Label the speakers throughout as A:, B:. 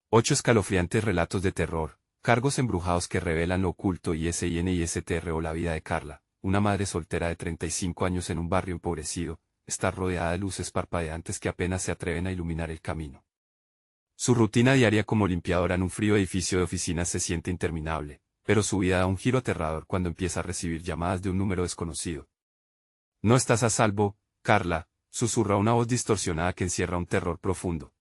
A: 8 escalofriantes relatos de terror, cargos embrujados que revelan lo oculto y SINISTR o la vida de Carla, una madre soltera de 35 años en un barrio empobrecido, está rodeada de luces parpadeantes que apenas se atreven a iluminar el camino. Su rutina diaria como limpiadora en un frío edificio de oficinas se siente interminable, pero su vida da un giro aterrador cuando empieza a recibir llamadas de un número desconocido. No estás a salvo, Carla, susurra una voz distorsionada que encierra un terror profundo.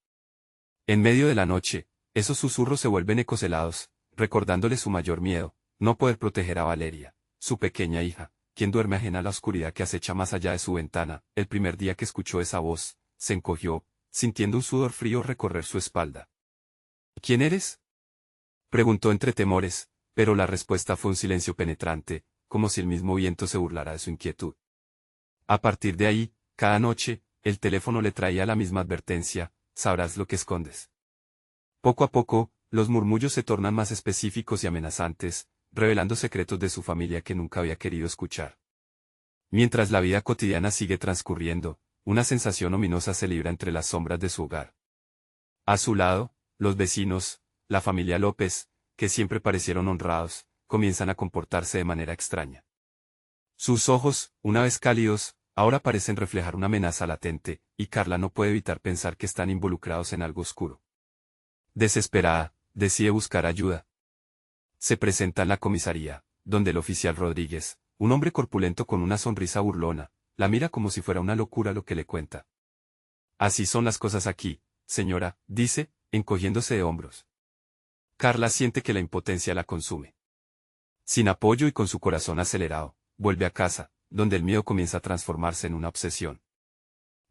A: En medio de la noche, esos susurros se vuelven ecos helados, recordándole su mayor miedo, no poder proteger a Valeria, su pequeña hija, quien duerme ajena a la oscuridad que acecha más allá de su ventana. El primer día que escuchó esa voz, se encogió, sintiendo un sudor frío recorrer su espalda. ¿Quién eres?, preguntó entre temores, pero la respuesta fue un silencio penetrante, como si el mismo viento se burlara de su inquietud. A partir de ahí, cada noche, el teléfono le traía la misma advertencia: sabrás lo que escondes. Poco a poco, los murmullos se tornan más específicos y amenazantes, revelando secretos de su familia que nunca había querido escuchar. Mientras la vida cotidiana sigue transcurriendo, una sensación ominosa se libra entre las sombras de su hogar. A su lado, los vecinos, la familia López, que siempre parecieron honrados, comienzan a comportarse de manera extraña. Sus ojos, una vez cálidos, ahora parecen reflejar una amenaza latente, y Carla no puede evitar pensar que están involucrados en algo oscuro. Desesperada, decide buscar ayuda. Se presenta en la comisaría, donde el oficial Rodríguez, un hombre corpulento con una sonrisa burlona, la mira como si fuera una locura lo que le cuenta. Así son las cosas aquí, señora, dice, encogiéndose de hombros. Carla siente que la impotencia la consume. Sin apoyo y con su corazón acelerado, vuelve a casa, donde el miedo comienza a transformarse en una obsesión.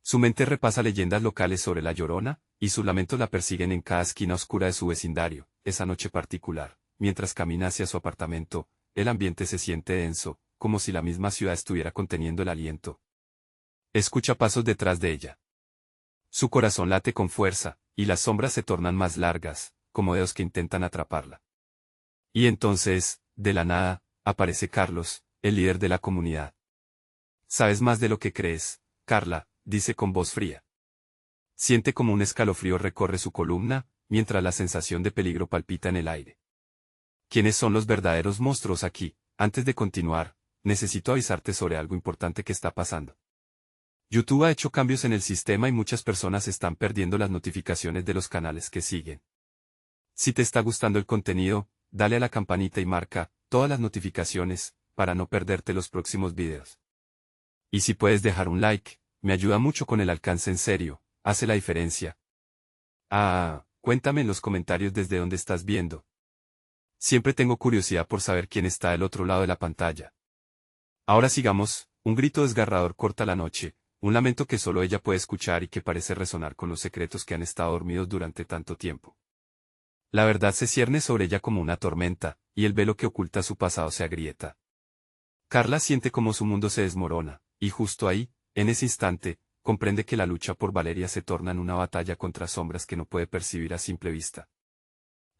A: Su mente repasa leyendas locales sobre la Llorona, y sus lamentos la persiguen en cada esquina oscura de su vecindario. Esa noche particular, mientras camina hacia su apartamento, el ambiente se siente denso, como si la misma ciudad estuviera conteniendo el aliento. Escucha pasos detrás de ella. Su corazón late con fuerza, y las sombras se tornan más largas, como dedos que intentan atraparla. Y entonces, de la nada, aparece Carlos, el líder de la comunidad. «Sabes más de lo que crees, Carla», dice con voz fría. Siente como un escalofrío recorre su columna, mientras la sensación de peligro palpita en el aire. ¿Quiénes son los verdaderos monstruos aquí? Antes de continuar, necesito avisarte sobre algo importante que está pasando. YouTube ha hecho cambios en el sistema y muchas personas están perdiendo las notificaciones de los canales que siguen. Si te está gustando el contenido, dale a la campanita y marca todas las notificaciones, para no perderte los próximos videos. Y si puedes dejar un like, me ayuda mucho con el alcance, en serio, hace la diferencia. Cuéntame en los comentarios desde dónde estás viendo. Siempre tengo curiosidad por saber quién está del otro lado de la pantalla. Ahora sigamos. Un grito desgarrador corta la noche, un lamento que solo ella puede escuchar y que parece resonar con los secretos que han estado dormidos durante tanto tiempo. La verdad se cierne sobre ella como una tormenta, y el velo que oculta su pasado se agrieta. Carla siente como su mundo se desmorona, y justo ahí, en ese instante, comprende que la lucha por Valeria se torna en una batalla contra sombras que no puede percibir a simple vista.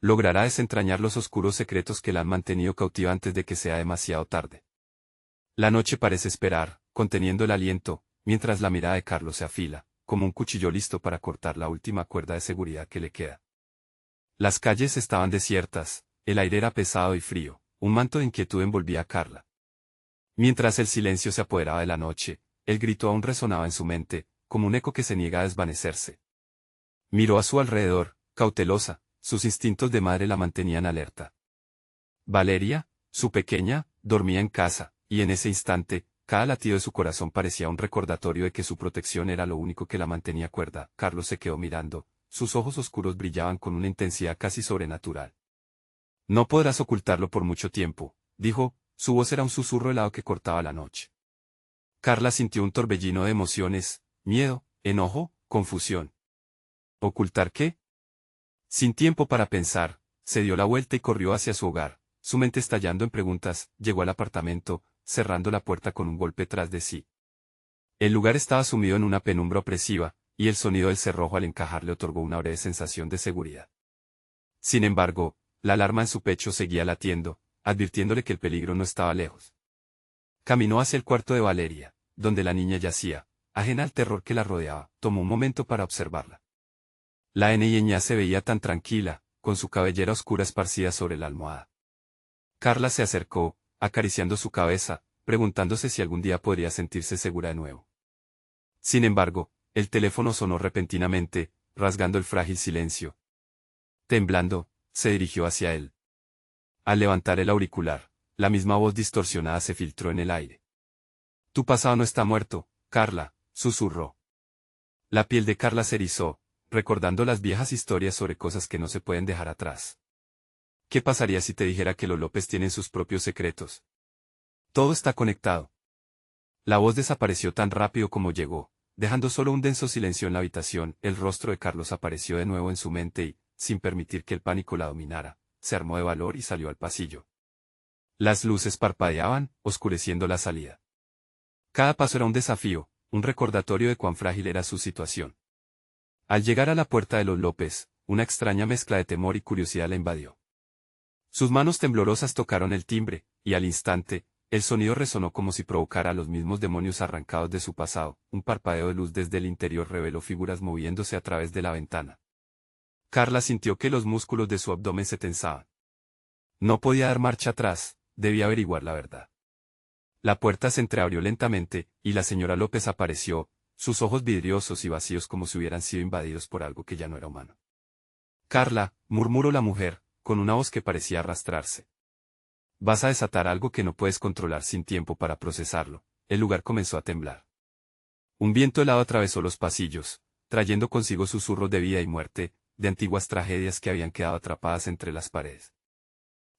A: Logrará desentrañar los oscuros secretos que la han mantenido cautiva antes de que sea demasiado tarde. La noche parece esperar, conteniendo el aliento, mientras la mirada de Carlos se afila, como un cuchillo listo para cortar la última cuerda de seguridad que le queda. Las calles estaban desiertas, el aire era pesado y frío, un manto de inquietud envolvía a Carla. Mientras el silencio se apoderaba de la noche, el grito aún resonaba en su mente, como un eco que se niega a desvanecerse. Miró a su alrededor, cautelosa, sus instintos de madre la mantenían alerta. Valeria, su pequeña, dormía en casa, y en ese instante, cada latido de su corazón parecía un recordatorio de que su protección era lo único que la mantenía cuerda. Carlos se quedó mirando, sus ojos oscuros brillaban con una intensidad casi sobrenatural. «No podrás ocultarlo por mucho tiempo», dijo, su voz era un susurro helado que cortaba la noche. Carla sintió un torbellino de emociones, miedo, enojo, confusión. ¿Ocultar qué? Sin tiempo para pensar, se dio la vuelta y corrió hacia su hogar, su mente estallando en preguntas. Llegó al apartamento, cerrando la puerta con un golpe tras de sí. El lugar estaba sumido en una penumbra opresiva, y el sonido del cerrojo al encajar le otorgó una breve sensación de seguridad. Sin embargo, la alarma en su pecho seguía latiendo, advirtiéndole que el peligro no estaba lejos. Caminó hacia el cuarto de Valeria, donde la niña yacía, ajena al terror que la rodeaba. Tomó un momento para observarla. La niña se veía tan tranquila, con su cabellera oscura esparcida sobre la almohada. Carla se acercó, acariciando su cabeza, preguntándose si algún día podría sentirse segura de nuevo. Sin embargo, el teléfono sonó repentinamente, rasgando el frágil silencio. Temblando, se dirigió hacia él. Al levantar el auricular, la misma voz distorsionada se filtró en el aire. Tu pasado no está muerto, Carla, susurró. La piel de Carla se erizó, recordando las viejas historias sobre cosas que no se pueden dejar atrás. ¿Qué pasaría si te dijera que los López tienen sus propios secretos? Todo está conectado. La voz desapareció tan rápido como llegó, dejando solo un denso silencio en la habitación. El rostro de Carlos apareció de nuevo en su mente y, sin permitir que el pánico la dominara, se armó de valor y salió al pasillo. Las luces parpadeaban, oscureciendo la salida. Cada paso era un desafío, un recordatorio de cuán frágil era su situación. Al llegar a la puerta de los López, una extraña mezcla de temor y curiosidad la invadió. Sus manos temblorosas tocaron el timbre, y al instante, el sonido resonó como si provocara a los mismos demonios arrancados de su pasado. Un parpadeo de luz desde el interior reveló figuras moviéndose a través de la ventana. Carla sintió que los músculos de su abdomen se tensaban. No podía dar marcha atrás, debía averiguar la verdad. La puerta se entreabrió lentamente, y la señora López apareció, sus ojos vidriosos y vacíos como si hubieran sido invadidos por algo que ya no era humano. Carla, murmuró la mujer, con una voz que parecía arrastrarse. Vas a desatar algo que no puedes controlar sin tiempo para procesarlo. El lugar comenzó a temblar. Un viento helado atravesó los pasillos, trayendo consigo susurros de vida y muerte, de antiguas tragedias que habían quedado atrapadas entre las paredes.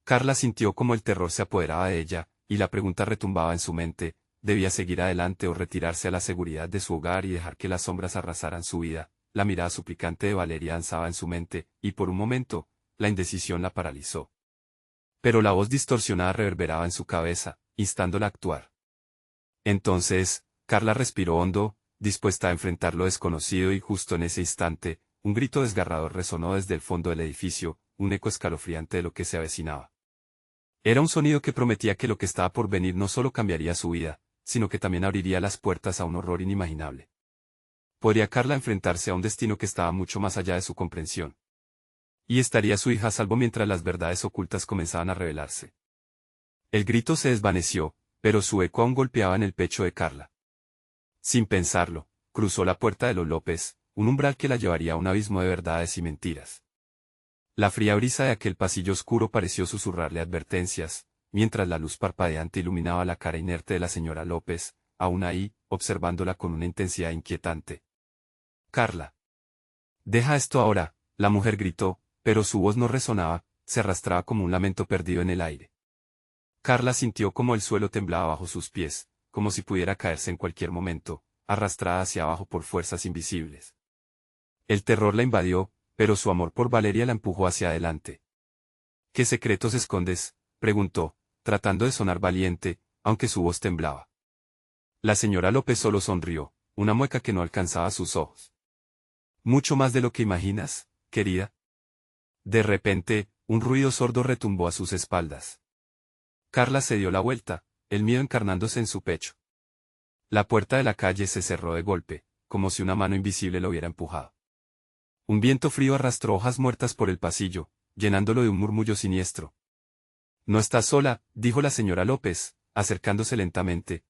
A: Carla sintió como el terror se apoderaba de ella, y la pregunta retumbaba en su mente, ¿debía seguir adelante o retirarse a la seguridad de su hogar y dejar que las sombras arrasaran su vida? La mirada suplicante de Valeria danzaba en su mente, y por un momento, la indecisión la paralizó. Pero la voz distorsionada reverberaba en su cabeza, instándola a actuar. Entonces, Carla respiró hondo, dispuesta a enfrentar lo desconocido y justo en ese instante, un grito desgarrador resonó desde el fondo del edificio, un eco escalofriante de lo que se avecinaba. Era un sonido que prometía que lo que estaba por venir no solo cambiaría su vida, sino que también abriría las puertas a un horror inimaginable. ¿Podría Carla enfrentarse a un destino que estaba mucho más allá de su comprensión? ¿Y estaría su hija a salvo mientras las verdades ocultas comenzaban a revelarse? El grito se desvaneció, pero su eco aún golpeaba en el pecho de Carla. Sin pensarlo, cruzó la puerta de los López, un umbral que la llevaría a un abismo de verdades y mentiras. La fría brisa de aquel pasillo oscuro pareció susurrarle advertencias, mientras la luz parpadeante iluminaba la cara inerte de la señora López, aún ahí, observándola con una intensidad inquietante. Carla. Deja esto ahora, la mujer gritó, pero su voz no resonaba, se arrastraba como un lamento perdido en el aire. Carla sintió como el suelo temblaba bajo sus pies, como si pudiera caerse en cualquier momento, arrastrada hacia abajo por fuerzas invisibles. El terror la invadió, pero su amor por Valeria la empujó hacia adelante. ¿Qué secretos escondes?, preguntó, tratando de sonar valiente, aunque su voz temblaba. La señora López solo sonrió, una mueca que no alcanzaba sus ojos. Mucho más de lo que imaginas, querida. De repente, un ruido sordo retumbó a sus espaldas. Carla se dio la vuelta, el miedo encarnándose en su pecho. La puerta de la calle se cerró de golpe, como si una mano invisible lo hubiera empujado. Un viento frío arrastró hojas muertas por el pasillo, llenándolo de un murmullo siniestro. No estás sola, dijo la señora López, acercándose lentamente.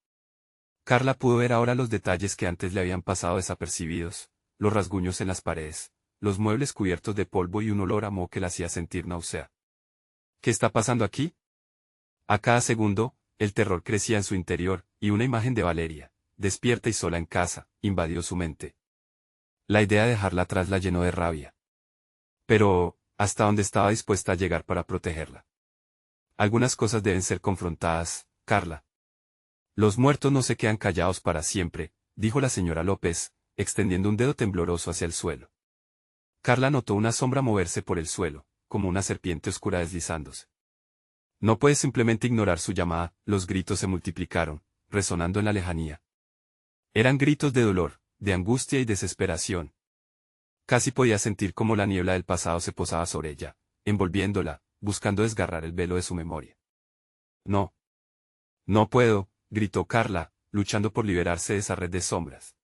A: Carla pudo ver ahora los detalles que antes le habían pasado desapercibidos, los rasguños en las paredes, los muebles cubiertos de polvo y un olor a moho que la hacía sentir náusea. ¿Qué está pasando aquí? A cada segundo, el terror crecía en su interior, y una imagen de Valeria, despierta y sola en casa, invadió su mente. La idea de dejarla atrás la llenó de rabia. Pero, ¿hasta dónde estaba dispuesta a llegar para protegerla? Algunas cosas deben ser confrontadas, Carla. Los muertos no se quedan callados para siempre, dijo la señora López, extendiendo un dedo tembloroso hacia el suelo. Carla notó una sombra moverse por el suelo, como una serpiente oscura deslizándose. No puedes simplemente ignorar su llamada. Los gritos se multiplicaron, resonando en la lejanía. Eran gritos de dolor, de angustia y desesperación. Casi podía sentir cómo la niebla del pasado se posaba sobre ella, envolviéndola, buscando desgarrar el velo de su memoria. No. No puedo, gritó Carla, luchando por liberarse de esa red de sombras.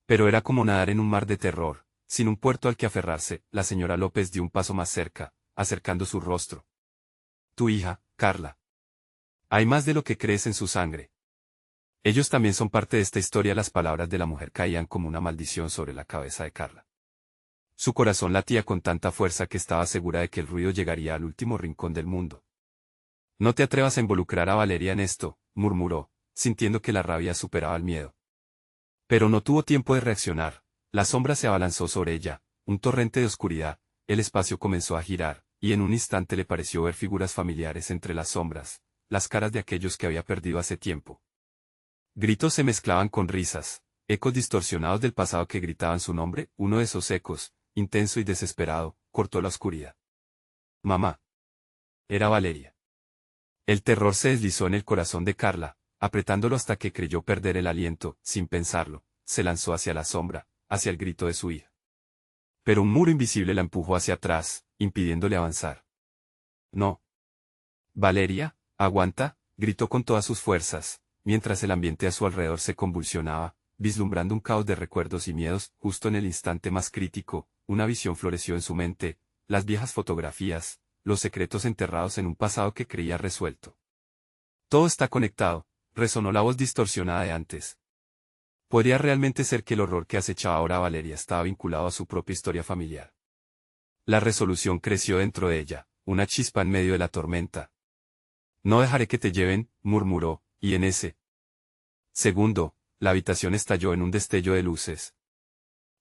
A: Pero era como nadar en un mar de terror, Sin un puerto al que aferrarse, la señora López dio un paso más cerca, acercando su rostro. Tu hija, Carla. Hay más de lo que crees en su sangre. Ellos también son parte de esta historia. Las palabras de la mujer caían como una maldición sobre la cabeza de Carla. Su corazón latía con tanta fuerza que estaba segura de que el ruido llegaría al último rincón del mundo. No te atrevas a involucrar a Valeria en esto, murmuró, sintiendo que la rabia superaba el miedo. Pero no tuvo tiempo de reaccionar. La sombra se abalanzó sobre ella, un torrente de oscuridad, el espacio comenzó a girar, y en un instante le pareció ver figuras familiares entre las sombras, las caras de aquellos que había perdido hace tiempo. Gritos se mezclaban con risas, ecos distorsionados del pasado que gritaban su nombre. Uno de esos ecos, intenso y desesperado, cortó la oscuridad. Mamá. Era Valeria. El terror se deslizó en el corazón de Carla, apretándolo hasta que creyó perder el aliento. Sin pensarlo, se lanzó hacia la sombra, hacia el grito de su hija. Pero un muro invisible la empujó hacia atrás, impidiéndole avanzar. No. Valeria, aguanta, gritó con todas sus fuerzas, mientras el ambiente a su alrededor se convulsionaba, vislumbrando un caos de recuerdos y miedos. Justo en el instante más crítico, una visión floreció en su mente, las viejas fotografías, los secretos enterrados en un pasado que creía resuelto. Todo está conectado, resonó la voz distorsionada de antes. ¿Podría realmente ser que el horror que acechaba ahora a Valeria estaba vinculado a su propia historia familiar? La resolución creció dentro de ella, una chispa en medio de la tormenta. No dejaré que te lleven, murmuró, y en ese segundo, la habitación estalló en un destello de luces.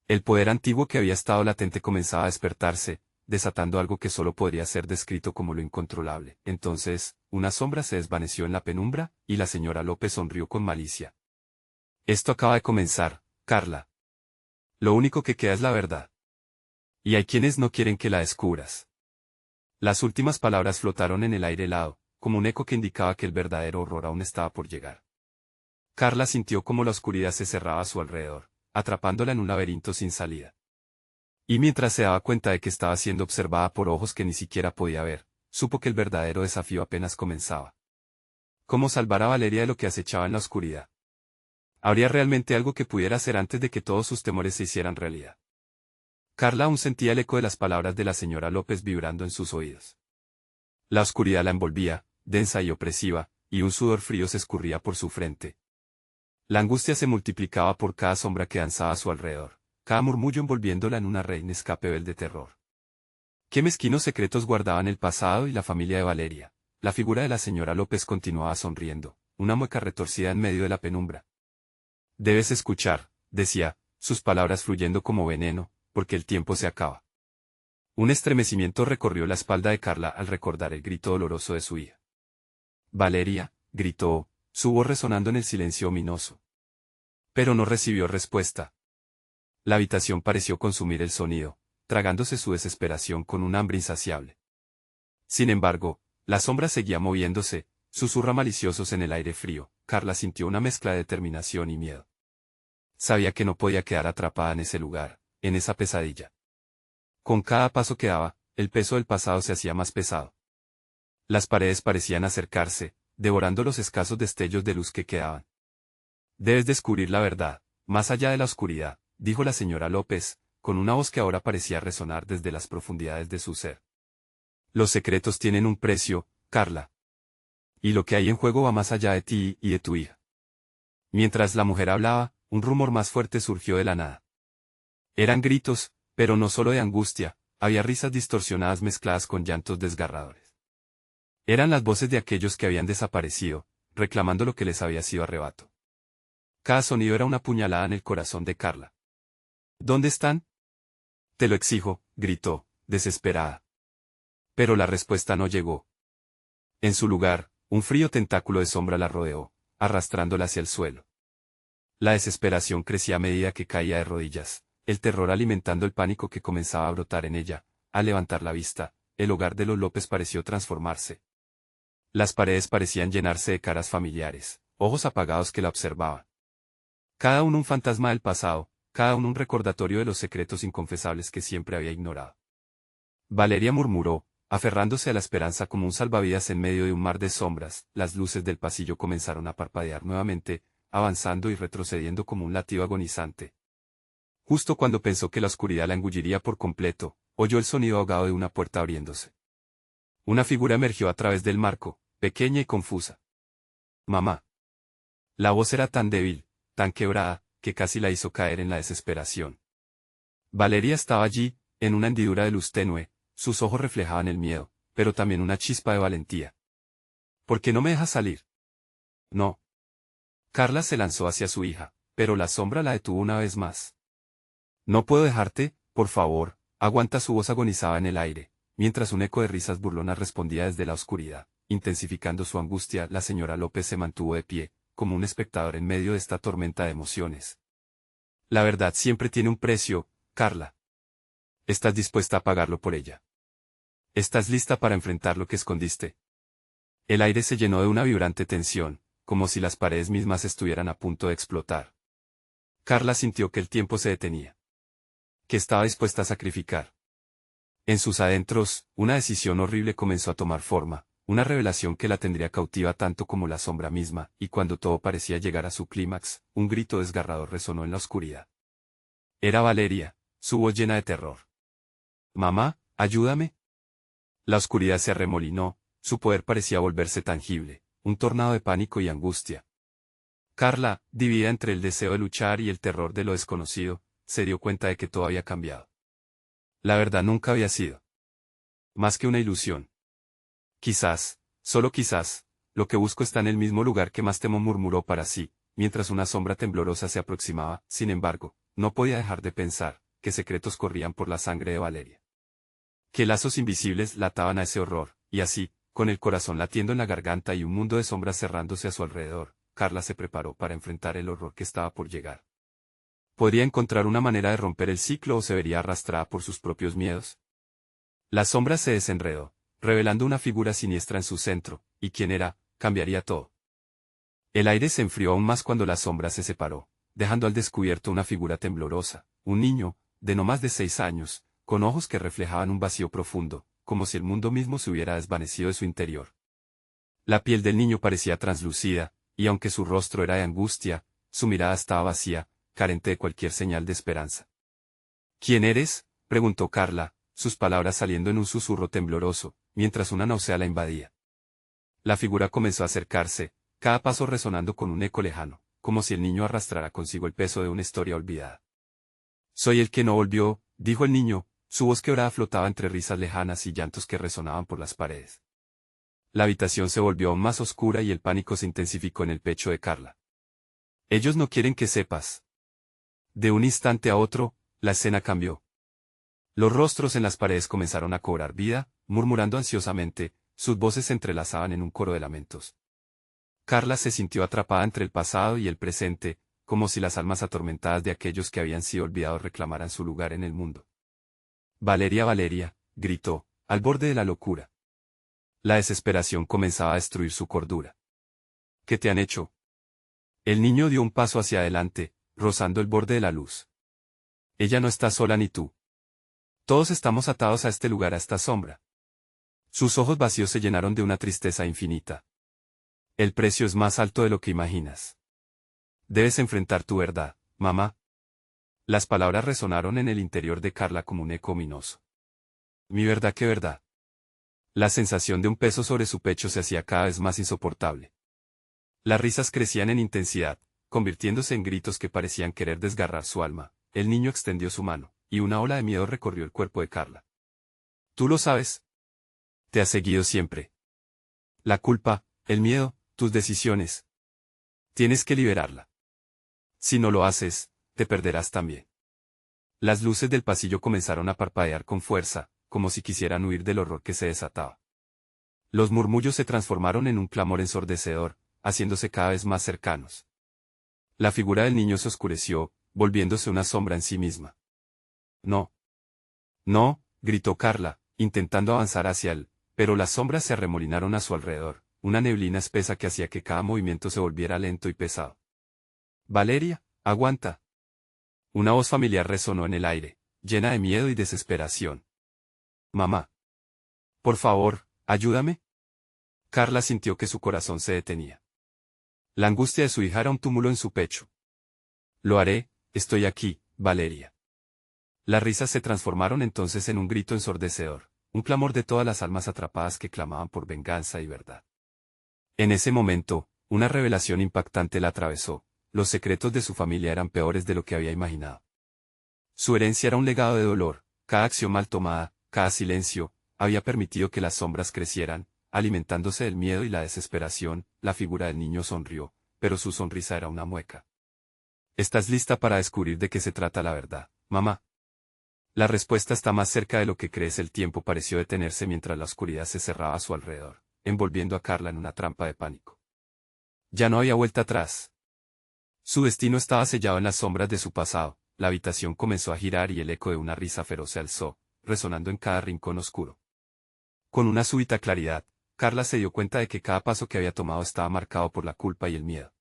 A: El poder antiguo que había estado latente comenzaba a despertarse, desatando algo que solo podría ser descrito como lo incontrolable. Entonces, una sombra se desvaneció en la penumbra, y la señora López sonrió con malicia. Esto acaba de comenzar, Carla. Lo único que queda es la verdad. Y hay quienes no quieren que la descubras. Las últimas palabras flotaron en el aire helado, como un eco que indicaba que el verdadero horror aún estaba por llegar. Carla sintió como la oscuridad se cerraba a su alrededor, atrapándola en un laberinto sin salida. Y mientras se daba cuenta de que estaba siendo observada por ojos que ni siquiera podía ver, supo que el verdadero desafío apenas comenzaba. ¿Cómo salvar a Valeria de lo que acechaba en la oscuridad? ¿Habría realmente algo que pudiera hacer antes de que todos sus temores se hicieran realidad? Carla aún sentía el eco de las palabras de la señora López vibrando en sus oídos. La oscuridad la envolvía, densa y opresiva, y un sudor frío se escurría por su frente. La angustia se multiplicaba por cada sombra que danzaba a su alrededor, cada murmullo envolviéndola en una red inescapable de terror. Qué mezquinos secretos guardaban el pasado y la familia de Valeria. La figura de la señora López continuaba sonriendo, una mueca retorcida en medio de la penumbra. Debes escuchar, decía, sus palabras fluyendo como veneno, porque el tiempo se acaba. Un estremecimiento recorrió la espalda de Carla al recordar el grito doloroso de su hija. Valeria, gritó, su voz resonando en el silencio ominoso. Pero no recibió respuesta. La habitación pareció consumir el sonido, tragándose su desesperación con un hambre insaciable. Sin embargo, la sombra seguía moviéndose, susurra maliciosos en el aire frío. Carla sintió una mezcla de determinación y miedo. Sabía que no podía quedar atrapada en ese lugar, en esa pesadilla. Con cada paso que daba, el peso del pasado se hacía más pesado. Las paredes parecían acercarse, devorando los escasos destellos de luz que quedaban. Debes descubrir la verdad, más allá de la oscuridad, dijo la señora López, con una voz que ahora parecía resonar desde las profundidades de su ser. Los secretos tienen un precio, Carla. Y lo que hay en juego va más allá de ti y de tu hija. Mientras la mujer hablaba, un rumor más fuerte surgió de la nada. Eran gritos, pero no solo de angustia, había risas distorsionadas mezcladas con llantos desgarradores. Eran las voces de aquellos que habían desaparecido, reclamando lo que les había sido arrebato. Cada sonido era una puñalada en el corazón de Carla. ¿Dónde están? Te lo exijo, gritó, desesperada. Pero la respuesta no llegó. En su lugar, un frío tentáculo de sombra la rodeó, arrastrándola hacia el suelo. La desesperación crecía a medida que caía de rodillas, el terror alimentando el pánico que comenzaba a brotar en ella. Al levantar la vista, el hogar de los López pareció transformarse. Las paredes parecían llenarse de caras familiares, ojos apagados que la observaban. Cada uno un fantasma del pasado, cada uno un recordatorio de los secretos inconfesables que siempre había ignorado. Valeria murmuró, aferrándose a la esperanza como un salvavidas en medio de un mar de sombras. Las luces del pasillo comenzaron a parpadear nuevamente, avanzando y retrocediendo como un latido agonizante. Justo cuando pensó que la oscuridad la engulliría por completo, oyó el sonido ahogado de una puerta abriéndose. Una figura emergió a través del marco, pequeña y confusa. Mamá. La voz era tan débil, tan quebrada, que casi la hizo caer en la desesperación. Valeria estaba allí, en una hendidura de luz tenue, sus ojos reflejaban el miedo, pero también una chispa de valentía. ¿Por qué no me dejas salir? No. Carla se lanzó hacia su hija, pero la sombra la detuvo una vez más. No puedo dejarte, por favor, aguanta. Su voz agonizaba en el aire, mientras un eco de risas burlonas respondía desde la oscuridad, intensificando su angustia. La señora López se mantuvo de pie, como un espectador en medio de esta tormenta de emociones. La verdad siempre tiene un precio, Carla. ¿Estás dispuesta a pagarlo por ella? ¿Estás lista para enfrentar lo que escondiste? El aire se llenó de una vibrante tensión, como si las paredes mismas estuvieran a punto de explotar. Carla sintió que el tiempo se detenía. Que estaba dispuesta a sacrificar. En sus adentros, una decisión horrible comenzó a tomar forma, una revelación que la tendría cautiva tanto como la sombra misma, y cuando todo parecía llegar a su clímax, un grito desgarrador resonó en la oscuridad. Era Valeria, su voz llena de terror. Mamá, ayúdame. La oscuridad se arremolinó, su poder parecía volverse tangible, un tornado de pánico y angustia. Carla, dividida entre el deseo de luchar y el terror de lo desconocido, se dio cuenta de que todo había cambiado. La verdad nunca había sido más que una ilusión. Quizás, solo quizás, lo que busco está en el mismo lugar que más temo, murmuró para sí, mientras una sombra temblorosa se aproximaba. Sin embargo, no podía dejar de pensar, qué secretos corrían por la sangre de Valeria. Qué lazos invisibles la ataban a ese horror, y así, con el corazón latiendo en la garganta y un mundo de sombras cerrándose a su alrededor, Carla se preparó para enfrentar el horror que estaba por llegar. ¿Podría encontrar una manera de romper el ciclo o se vería arrastrada por sus propios miedos? La sombra se desenredó, revelando una figura siniestra en su centro, y quién era, cambiaría todo. El aire se enfrió aún más cuando la sombra se separó, dejando al descubierto una figura temblorosa, un niño, de no más de 6 años, con ojos que reflejaban un vacío profundo, como si el mundo mismo se hubiera desvanecido de su interior. La piel del niño parecía translúcida, y aunque su rostro era de angustia, su mirada estaba vacía, carente de cualquier señal de esperanza. ¿Quién eres?, preguntó Carla, sus palabras saliendo en un susurro tembloroso, mientras una náusea la invadía. La figura comenzó a acercarse, cada paso resonando con un eco lejano, como si el niño arrastrara consigo el peso de una historia olvidada. Soy el que no volvió, dijo el niño, su voz quebrada flotaba entre risas lejanas y llantos que resonaban por las paredes. La habitación se volvió aún más oscura y el pánico se intensificó en el pecho de Carla. Ellos no quieren que sepas. De un instante a otro, la escena cambió. Los rostros en las paredes comenzaron a cobrar vida, murmurando ansiosamente, sus voces se entrelazaban en un coro de lamentos. Carla se sintió atrapada entre el pasado y el presente, como si las almas atormentadas de aquellos que habían sido olvidados reclamaran su lugar en el mundo. Valeria, Valeria, gritó, al borde de la locura. La desesperación comenzaba a destruir su cordura. ¿Qué te han hecho? El niño dio un paso hacia adelante, rozando el borde de la luz. Ella no está sola ni tú. Todos estamos atados a este lugar, a esta sombra. Sus ojos vacíos se llenaron de una tristeza infinita. El precio es más alto de lo que imaginas. Debes enfrentar tu verdad, mamá. Las palabras resonaron en el interior de Carla como un eco ominoso. ¿Mi verdad qué verdad? La sensación de un peso sobre su pecho se hacía cada vez más insoportable. Las risas crecían en intensidad, convirtiéndose en gritos que parecían querer desgarrar su alma. El niño extendió su mano, y una ola de miedo recorrió el cuerpo de Carla. Tú lo sabes. Te has seguido siempre. La culpa, el miedo, tus decisiones. Tienes que liberarla. Si no lo haces, te perderás también. Las luces del pasillo comenzaron a parpadear con fuerza, como si quisieran huir del horror que se desataba. Los murmullos se transformaron en un clamor ensordecedor, haciéndose cada vez más cercanos. La figura del niño se oscureció, volviéndose una sombra en sí misma. No. No, gritó Carla, intentando avanzar hacia él, pero las sombras se arremolinaron a su alrededor, una neblina espesa que hacía que cada movimiento se volviera lento y pesado. Valeria, aguanta. Una voz familiar resonó en el aire, llena de miedo y desesperación. Mamá. Por favor, ayúdame. Carla sintió que su corazón se detenía. La angustia de su hija era un túmulo en su pecho. Lo haré, estoy aquí, Valeria. Las risas se transformaron entonces en un grito ensordecedor, un clamor de todas las almas atrapadas que clamaban por venganza y verdad. En ese momento, una revelación impactante la atravesó: los secretos de su familia eran peores de lo que había imaginado. Su herencia era un legado de dolor, cada acción mal tomada, cada silencio, había permitido que las sombras crecieran, alimentándose del miedo y la desesperación. La figura del niño sonrió, pero su sonrisa era una mueca. ¿Estás lista para descubrir de qué se trata la verdad, mamá? La respuesta está más cerca de lo que crees. El tiempo pareció detenerse mientras la oscuridad se cerraba a su alrededor, envolviendo a Carla en una trampa de pánico. Ya no había vuelta atrás. Su destino estaba sellado en las sombras de su pasado. La habitación comenzó a girar y el eco de una risa feroz se alzó, resonando en cada rincón oscuro. Con una súbita claridad, Carla se dio cuenta de que cada paso que había tomado estaba marcado por la culpa y el miedo.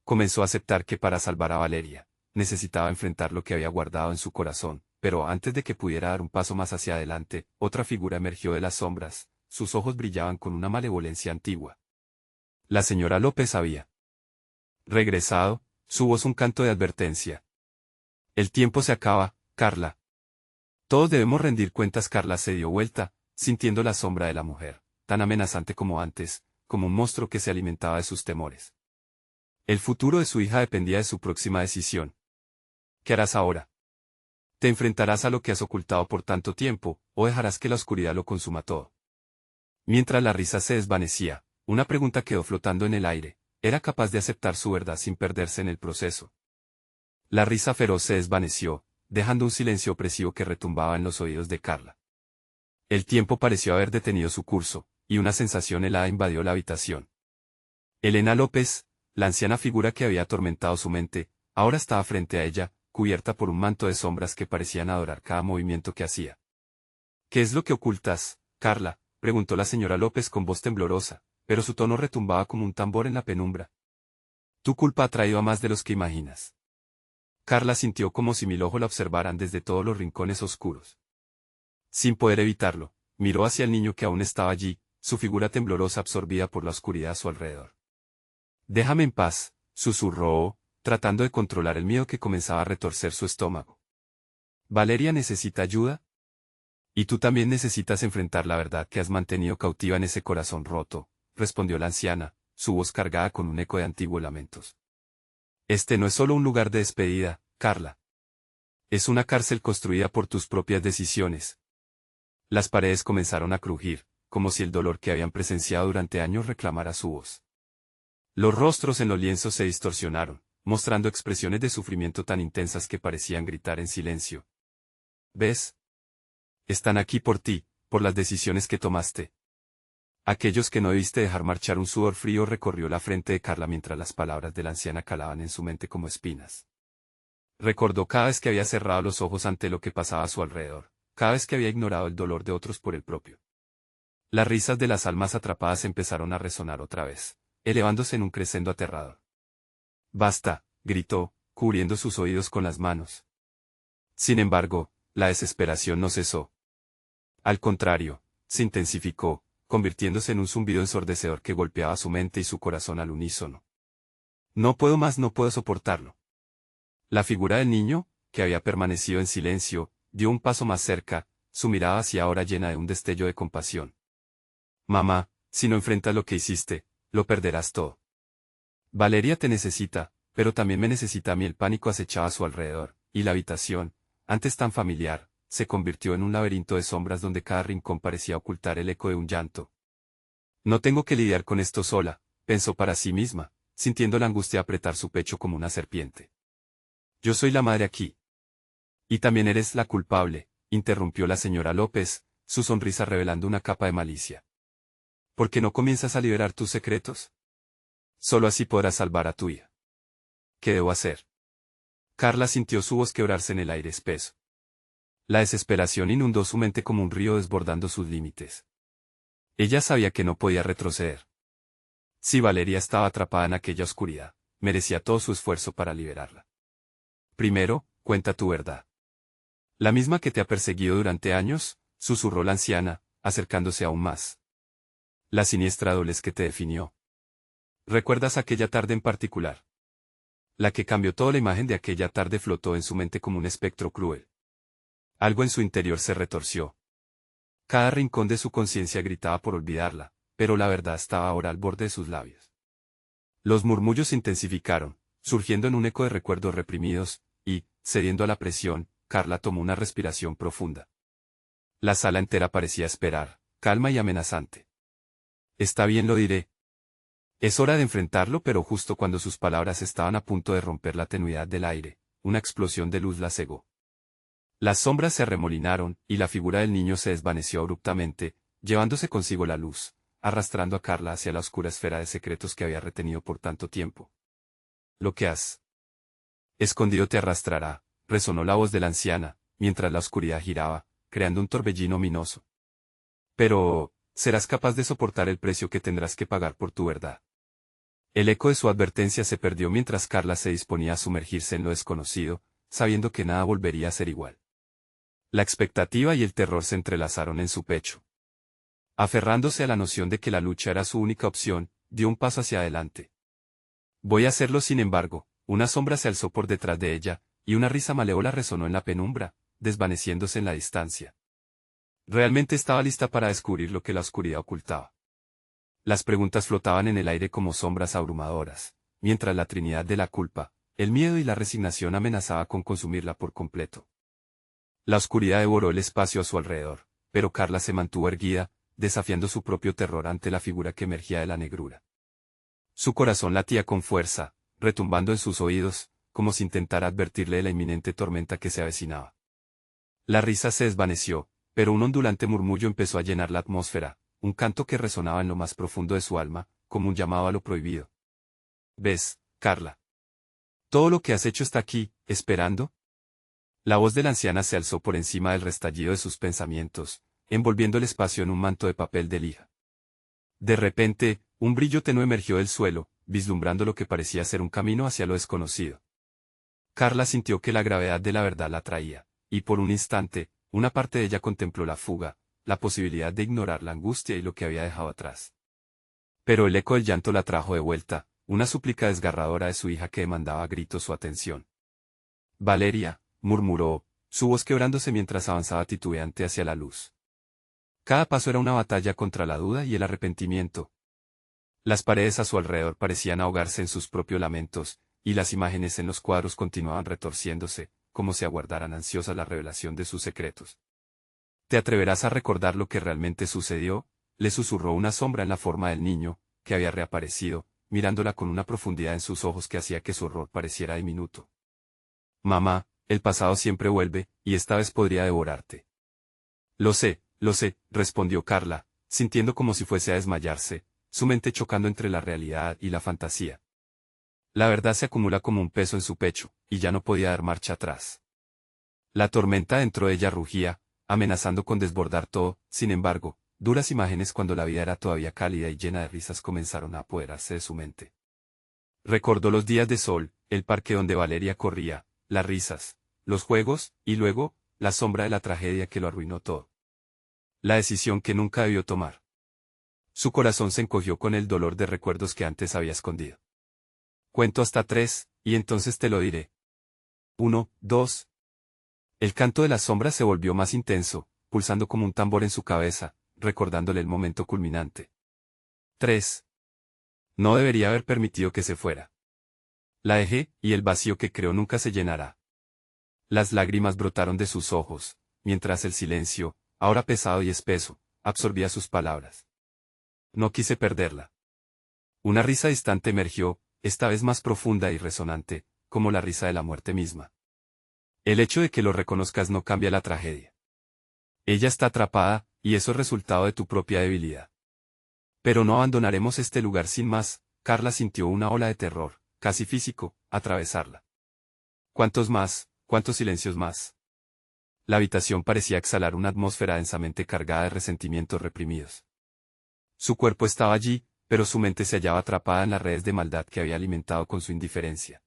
A: Comenzó a aceptar que para salvar a Valeria, necesitaba enfrentar lo que había guardado en su corazón, pero antes de que pudiera dar un paso más hacia adelante, otra figura emergió de las sombras. Sus ojos brillaban con una malevolencia antigua. La señora López había regresado, su voz un canto de advertencia. El tiempo se acaba, Carla. Todos debemos rendir cuentas. Carla se dio vuelta, sintiendo la sombra de la mujer, tan amenazante como antes, como un monstruo que se alimentaba de sus temores. El futuro de su hija dependía de su próxima decisión. ¿Qué harás ahora? ¿Te enfrentarás a lo que has ocultado por tanto tiempo, o dejarás que la oscuridad lo consuma todo? Mientras la risa se desvanecía, una pregunta quedó flotando en el aire: ¿era capaz de aceptar su verdad sin perderse en el proceso? La risa feroz se desvaneció, dejando un silencio opresivo que retumbaba en los oídos de Carla. El tiempo pareció haber detenido su curso, y una sensación helada invadió la habitación. Elena López, la anciana figura que había atormentado su mente, ahora estaba frente a ella, cubierta por un manto de sombras que parecían adorar cada movimiento que hacía. ¿Qué es lo que ocultas, Carla?, preguntó la señora López con voz temblorosa, pero su tono retumbaba como un tambor en la penumbra. Tu culpa ha traído a más de los que imaginas. Carla sintió como si mil ojos la observaran desde todos los rincones oscuros. Sin poder evitarlo, miró hacia el niño que aún estaba allí, su figura temblorosa absorbida por la oscuridad a su alrededor. Déjame en paz, susurró, tratando de controlar el miedo que comenzaba a retorcer su estómago. ¿Valeria necesita ayuda? Y tú también necesitas enfrentar la verdad que has mantenido cautiva en ese corazón roto, respondió la anciana, su voz cargada con un eco de antiguos lamentos. Este no es solo un lugar de despedida, Carla. Es una cárcel construida por tus propias decisiones. Las paredes comenzaron a crujir, como si el dolor que habían presenciado durante años reclamara su voz. Los rostros en los lienzos se distorsionaron, mostrando expresiones de sufrimiento tan intensas que parecían gritar en silencio. ¿Ves? Están aquí por ti, por las decisiones que tomaste. Aquellos que no debiste dejar marchar. Un sudor frío recorrió la frente de Carla mientras las palabras de la anciana calaban en su mente como espinas. Recordó cada vez que había cerrado los ojos ante lo que pasaba a su alrededor, cada vez que había ignorado el dolor de otros por el propio. Las risas de las almas atrapadas empezaron a resonar otra vez, elevándose en un crescendo aterrador. Basta, gritó, cubriendo sus oídos con las manos. Sin embargo, la desesperación no cesó. Al contrario, se intensificó, convirtiéndose en un zumbido ensordecedor que golpeaba su mente y su corazón al unísono. No puedo más, no puedo soportarlo. La figura del niño, que había permanecido en silencio, dio un paso más cerca, su mirada hacia ahora llena de un destello de compasión. Mamá, si no enfrentas lo que hiciste, lo perderás todo. Valeria te necesita, pero también me necesita a mí. El pánico acechaba a su alrededor, y la habitación, antes tan familiar, se convirtió en un laberinto de sombras donde cada rincón parecía ocultar el eco de un llanto. No tengo que lidiar con esto sola, pensó para sí misma, sintiendo la angustia apretar su pecho como una serpiente. Yo soy la madre aquí. Y también eres la culpable, interrumpió la señora López, su sonrisa revelando una capa de malicia. ¿Por qué no comienzas a liberar tus secretos? Solo así podrás salvar a tu hija. ¿Qué debo hacer? Carla sintió su voz quebrarse en el aire espeso. La desesperación inundó su mente como un río desbordando sus límites. Ella sabía que no podía retroceder. Si Valeria estaba atrapada en aquella oscuridad, merecía todo su esfuerzo para liberarla. Primero, cuenta tu verdad. La misma que te ha perseguido durante años, susurró la anciana, acercándose aún más. La siniestra doblez que te definió. ¿Recuerdas aquella tarde en particular? La que cambió toda. La imagen de aquella tarde flotó en su mente como un espectro cruel. Algo en su interior se retorció. Cada rincón de su conciencia gritaba por olvidarla, pero la verdad estaba ahora al borde de sus labios. Los murmullos se intensificaron, surgiendo en un eco de recuerdos reprimidos, y, cediendo a la presión, Carla tomó una respiración profunda. La sala entera parecía esperar, calma y amenazante. Está bien, lo diré. Es hora de enfrentarlo, pero justo cuando sus palabras estaban a punto de romper la tenuidad del aire, una explosión de luz la cegó. Las sombras se arremolinaron, y la figura del niño se desvaneció abruptamente, llevándose consigo la luz, arrastrando a Carla hacia la oscura esfera de secretos que había retenido por tanto tiempo. Lo que has escondido te arrastrará, resonó la voz de la anciana, mientras la oscuridad giraba, creando un torbellino ominoso. Pero, serás capaz de soportar el precio que tendrás que pagar por tu verdad. El eco de su advertencia se perdió mientras Carla se disponía a sumergirse en lo desconocido, sabiendo que nada volvería a ser igual. La expectativa y el terror se entrelazaron en su pecho. Aferrándose a la noción de que la lucha era su única opción, dio un paso hacia adelante. Voy a hacerlo, sin embargo. Una sombra se alzó por detrás de ella, y una risa malévola resonó en la penumbra, desvaneciéndose en la distancia. Realmente estaba lista para descubrir lo que la oscuridad ocultaba. Las preguntas flotaban en el aire como sombras abrumadoras, mientras la trinidad de la culpa, el miedo y la resignación amenazaba con consumirla por completo. La oscuridad devoró el espacio a su alrededor, pero Carla se mantuvo erguida, desafiando su propio terror ante la figura que emergía de la negrura. Su corazón latía con fuerza, retumbando en sus oídos, como si intentara advertirle de la inminente tormenta que se avecinaba. La risa se desvaneció, pero un ondulante murmullo empezó a llenar la atmósfera, un canto que resonaba en lo más profundo de su alma, como un llamado a lo prohibido. ¿Ves, Carla? Todo lo que has hecho está aquí, esperando. La voz de la anciana se alzó por encima del restallido de sus pensamientos, envolviendo el espacio en un manto de papel de lija. De repente, un brillo tenue emergió del suelo, vislumbrando lo que parecía ser un camino hacia lo desconocido. Carla sintió que la gravedad de la verdad la atraía, y por un instante, una parte de ella contempló la fuga, la posibilidad de ignorar la angustia y lo que había dejado atrás. Pero el eco del llanto la trajo de vuelta, una súplica desgarradora de su hija que demandaba a gritos su atención. Valeria, murmuró, su voz quebrándose mientras avanzaba titubeante hacia la luz. Cada paso era una batalla contra la duda y el arrepentimiento. Las paredes a su alrededor parecían ahogarse en sus propios lamentos, y las imágenes en los cuadros continuaban retorciéndose, como si aguardaran ansiosas la revelación de sus secretos. ¿Te atreverás a recordar lo que realmente sucedió? Le susurró una sombra en la forma del niño, que había reaparecido, mirándola con una profundidad en sus ojos que hacía que su horror pareciera diminuto. Mamá, el pasado siempre vuelve, y esta vez podría devorarte. Lo sé, respondió Carla, sintiendo como si fuese a desmayarse, su mente chocando entre la realidad y la fantasía. La verdad se acumula como un peso en su pecho, y ya no podía dar marcha atrás. La tormenta dentro de ella rugía, amenazando con desbordar todo. Sin embargo, duras imágenes cuando la vida era todavía cálida y llena de risas comenzaron a apoderarse de su mente. Recordó los días de sol, el parque donde Valeria corría, las risas, los juegos, y luego, la sombra de la tragedia que lo arruinó todo. La decisión que nunca debió tomar. Su corazón se encogió con el dolor de recuerdos que antes había escondido. Cuento hasta 3, y entonces te lo diré. 1, 2. El canto de las sombras se volvió más intenso, pulsando como un tambor en su cabeza, recordándole el momento culminante. 3. No debería haber permitido que se fuera. La dejé, y el vacío que creó nunca se llenará. Las lágrimas brotaron de sus ojos, mientras el silencio, ahora pesado y espeso, absorbía sus palabras. No quise perderla. Una risa distante emergió, esta vez más profunda y resonante, como la risa de la muerte misma. El hecho de que lo reconozcas no cambia la tragedia. Ella está atrapada, y eso es resultado de tu propia debilidad. Pero no abandonaremos este lugar sin más. Carla sintió una ola de terror, casi físico, atravesarla. ¿Cuántos más? ¿Cuántos silencios más? La habitación parecía exhalar una atmósfera densamente cargada de resentimientos reprimidos. Su cuerpo estaba allí, pero su mente se hallaba atrapada en las redes de maldad que había alimentado con su indiferencia.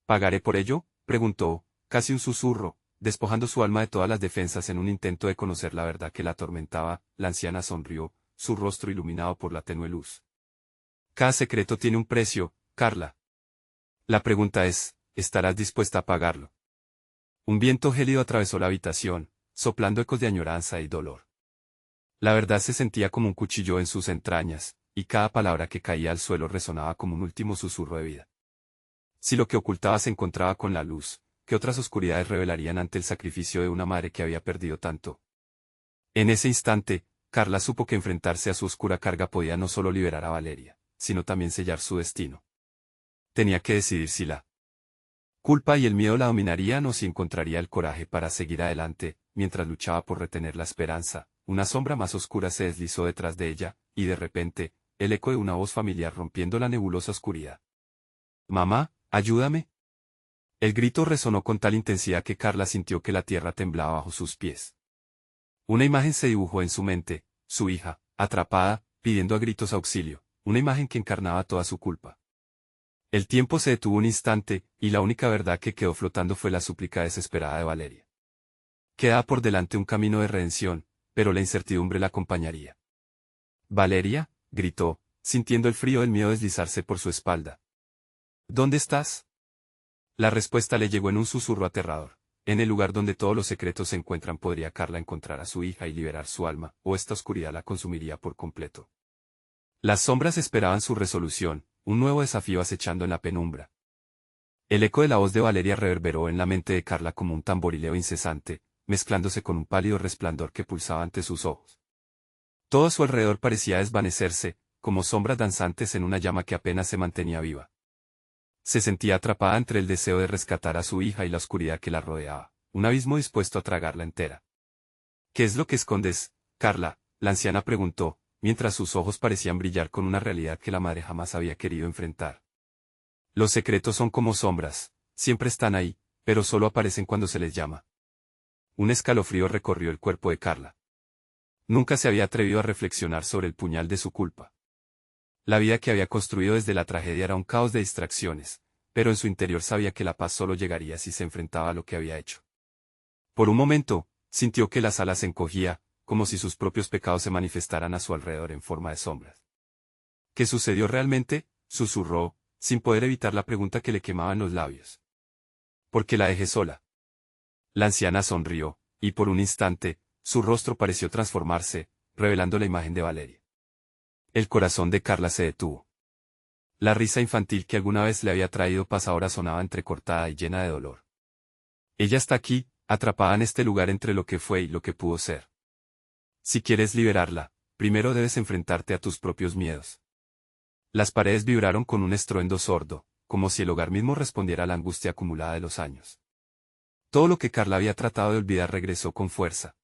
A: ¿Pagaré por ello?, preguntó, casi un susurro, despojando su alma de todas las defensas en un intento de conocer la verdad que la atormentaba. La anciana sonrió, su rostro iluminado por la tenue luz. Cada secreto tiene un precio, Carla. La pregunta es, ¿estarás dispuesta a pagarlo? Un viento gélido atravesó la habitación, soplando ecos de añoranza y dolor. La verdad se sentía como un cuchillo en sus entrañas, y cada palabra que caía al suelo resonaba como un último susurro de vida. Si lo que ocultaba se encontraba con la luz, ¿qué otras oscuridades revelarían ante el sacrificio de una madre que había perdido tanto? En ese instante, Carla supo que enfrentarse a su oscura carga podía no solo liberar a Valeria, sino también sellar su destino. Tenía que decidir si la culpa y el miedo la dominarían o si encontraría el coraje para seguir adelante. Mientras luchaba por retener la esperanza, una sombra más oscura se deslizó detrás de ella, y de repente, el eco de una voz familiar rompiendo la nebulosa oscuridad. «Mamá, ayúdame». El grito resonó con tal intensidad que Carla sintió que la tierra temblaba bajo sus pies. Una imagen se dibujó en su mente, su hija, atrapada, pidiendo a gritos auxilio, una imagen que encarnaba toda su culpa. El tiempo se detuvo un instante, y la única verdad que quedó flotando fue la súplica desesperada de Valeria. Quedaba por delante un camino de redención, pero la incertidumbre la acompañaría. «Valeria», gritó, sintiendo el frío del miedo deslizarse por su espalda. «¿Dónde estás?». La respuesta le llegó en un susurro aterrador. En el lugar donde todos los secretos se encuentran podría Carla encontrar a su hija y liberar su alma, o esta oscuridad la consumiría por completo. Las sombras esperaban su resolución, un nuevo desafío acechando en la penumbra. El eco de la voz de Valeria reverberó en la mente de Carla como un tamborileo incesante, mezclándose con un pálido resplandor que pulsaba ante sus ojos. Todo a su alrededor parecía desvanecerse, como sombras danzantes en una llama que apenas se mantenía viva. Se sentía atrapada entre el deseo de rescatar a su hija y la oscuridad que la rodeaba, un abismo dispuesto a tragarla entera. «¿Qué es lo que escondes, Carla?», la anciana preguntó, mientras sus ojos parecían brillar con una realidad que la madre jamás había querido enfrentar. «Los secretos son como sombras, siempre están ahí, pero solo aparecen cuando se les llama». Un escalofrío recorrió el cuerpo de Carla. Nunca se había atrevido a reflexionar sobre el puñal de su culpa. La vida que había construido desde la tragedia era un caos de distracciones, pero en su interior sabía que la paz solo llegaría si se enfrentaba a lo que había hecho. Por un momento, sintió que la sala se encogía, como si sus propios pecados se manifestaran a su alrededor en forma de sombras. «¿Qué sucedió realmente?», susurró, sin poder evitar la pregunta que le quemaba en los labios. «¿Por qué la dejé sola?». La anciana sonrió, y por un instante, su rostro pareció transformarse, revelando la imagen de Valeria. El corazón de Carla se detuvo. La risa infantil que alguna vez le había traído paz ahora sonaba entrecortada y llena de dolor. «Ella está aquí, atrapada en este lugar entre lo que fue y lo que pudo ser. Si quieres liberarla, primero debes enfrentarte a tus propios miedos». Las paredes vibraron con un estruendo sordo, como si el hogar mismo respondiera a la angustia acumulada de los años. Todo lo que Carla había tratado de olvidar regresó con fuerza.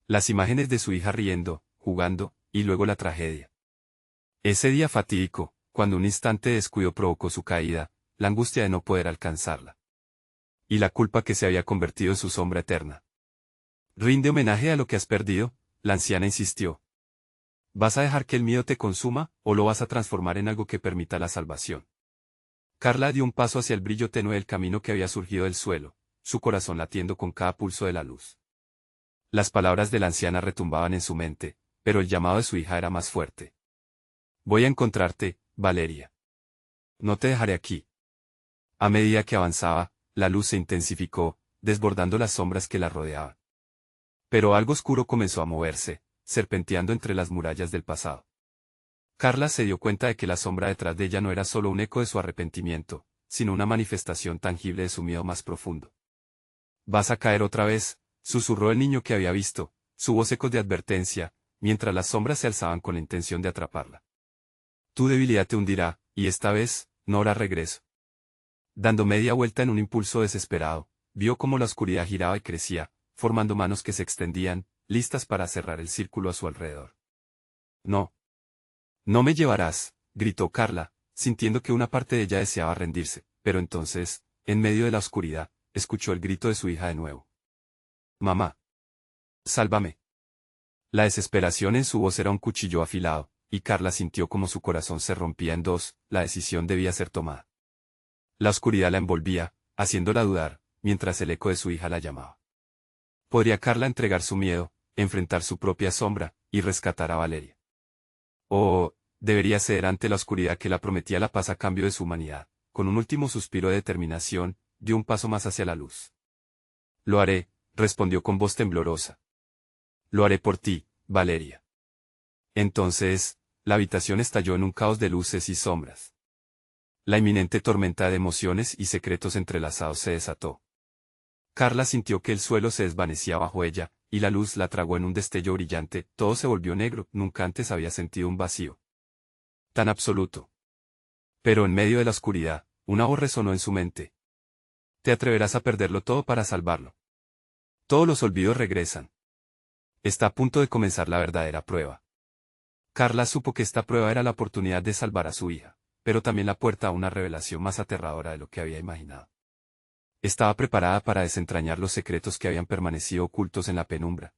A: Las imágenes de su hija riendo, jugando, y luego la tragedia. Ese día fatídico, cuando un instante de descuido provocó su caída, la angustia de no poder alcanzarla. Y la culpa que se había convertido en su sombra eterna. «Rinde homenaje a lo que has perdido», la anciana insistió. «¿Vas a dejar que el miedo te consuma, o lo vas a transformar en algo que permita la salvación?». Carla dio un paso hacia el brillo tenue del camino que había surgido del suelo, su corazón latiendo con cada pulso de la luz. Las palabras de la anciana retumbaban en su mente, pero el llamado de su hija era más fuerte. «Voy a encontrarte, Valeria. No te dejaré aquí». A medida que avanzaba, la luz se intensificó, desbordando las sombras que la rodeaban. Pero algo oscuro comenzó a moverse, serpenteando entre las murallas del pasado. Carla se dio cuenta de que la sombra detrás de ella no era solo un eco de su arrepentimiento, sino una manifestación tangible de su miedo más profundo. «Vas a caer otra vez», susurró el niño que había visto, su voz ecos de advertencia, mientras las sombras se alzaban con la intención de atraparla. «Tu debilidad te hundirá, y esta vez, no habrá regreso». Dando media vuelta en un impulso desesperado, vio cómo la oscuridad giraba y crecía, formando manos que se extendían, listas para cerrar el círculo a su alrededor. «No. No me llevarás», gritó Carla, sintiendo que una parte de ella deseaba rendirse, pero entonces, en medio de la oscuridad, escuchó el grito de su hija de nuevo. «Mamá. Sálvame». La desesperación en su voz era un cuchillo afilado, y Carla sintió como su corazón se rompía en dos, la decisión debía ser tomada. La oscuridad la envolvía, haciéndola dudar, mientras el eco de su hija la llamaba. ¿Podría Carla entregar su miedo, enfrentar su propia sombra, y rescatar a Valeria? ¿O debería ceder ante la oscuridad que la prometía la paz a cambio de su humanidad? Con un último suspiro de determinación, dio un paso más hacia la luz. Lo haré, respondió con voz temblorosa. Lo haré por ti, Valeria. Entonces, la habitación estalló en un caos de luces y sombras. La inminente tormenta de emociones y secretos entrelazados se desató. Carla sintió que el suelo se desvanecía bajo ella, y la luz la tragó en un destello brillante, todo se volvió negro, nunca antes había sentido un vacío tan absoluto. Pero en medio de la oscuridad, una voz resonó en su mente. Te atreverás a perderlo todo para salvarlo. Todos los olvidos regresan. Está a punto de comenzar la verdadera prueba. Carla supo que esta prueba era la oportunidad de salvar a su hija, pero también la puerta a una revelación más aterradora de lo que había imaginado. Estaba preparada para desentrañar los secretos que habían permanecido ocultos en la penumbra.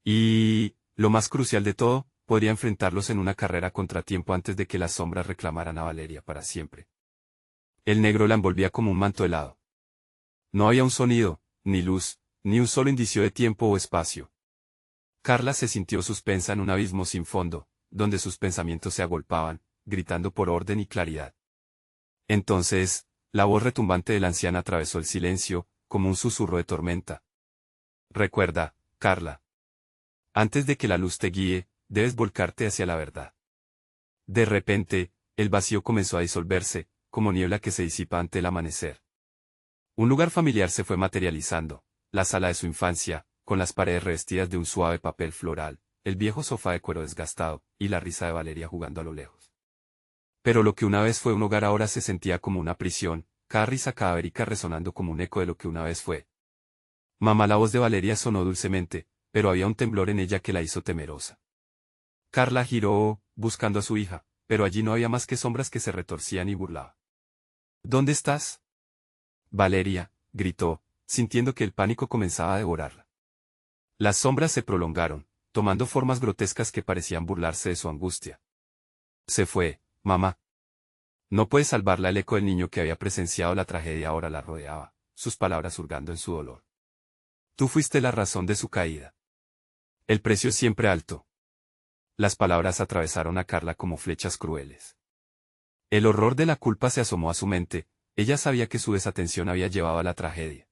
A: Y, lo más crucial de todo, podría enfrentarlos en una carrera contratiempo antes de que las sombras reclamaran a Valeria para siempre. El negro la envolvía como un manto helado. No había un sonido, ni luz, ni un solo indicio de tiempo o espacio. Carla se sintió suspensa en un abismo sin fondo, donde sus pensamientos se agolpaban, gritando por orden y claridad. Entonces, la voz retumbante de la anciana atravesó el silencio, como un susurro de tormenta. Recuerda, Carla. Antes de que la luz te guíe, debes volcarte hacia la verdad. De repente, el vacío comenzó a disolverse, como niebla que se disipa ante el amanecer. Un lugar familiar se fue materializando, la sala de su infancia, con las paredes revestidas de un suave papel floral, el viejo sofá de cuero desgastado, y la risa de Valeria jugando a lo lejos. Pero lo que una vez fue un hogar ahora se sentía como una prisión, cada risa cadavérica resonando como un eco de lo que una vez fue. Mamá, la voz de Valeria sonó dulcemente, pero había un temblor en ella que la hizo temerosa. Carla giró, buscando a su hija, pero allí no había más que sombras que se retorcían y burlaban. ¿Dónde estás? Valeria, gritó, sintiendo que el pánico comenzaba a devorarla. Las sombras se prolongaron, tomando formas grotescas que parecían burlarse de su angustia. Se fue, mamá. No puede salvarla. El eco del niño que había presenciado la tragedia ahora la rodeaba, sus palabras hurgando en su dolor. Tú fuiste la razón de su caída. El precio es siempre alto. Las palabras atravesaron a Carla como flechas crueles. El horror de la culpa se asomó a su mente, ella sabía que su desatención había llevado a la tragedia.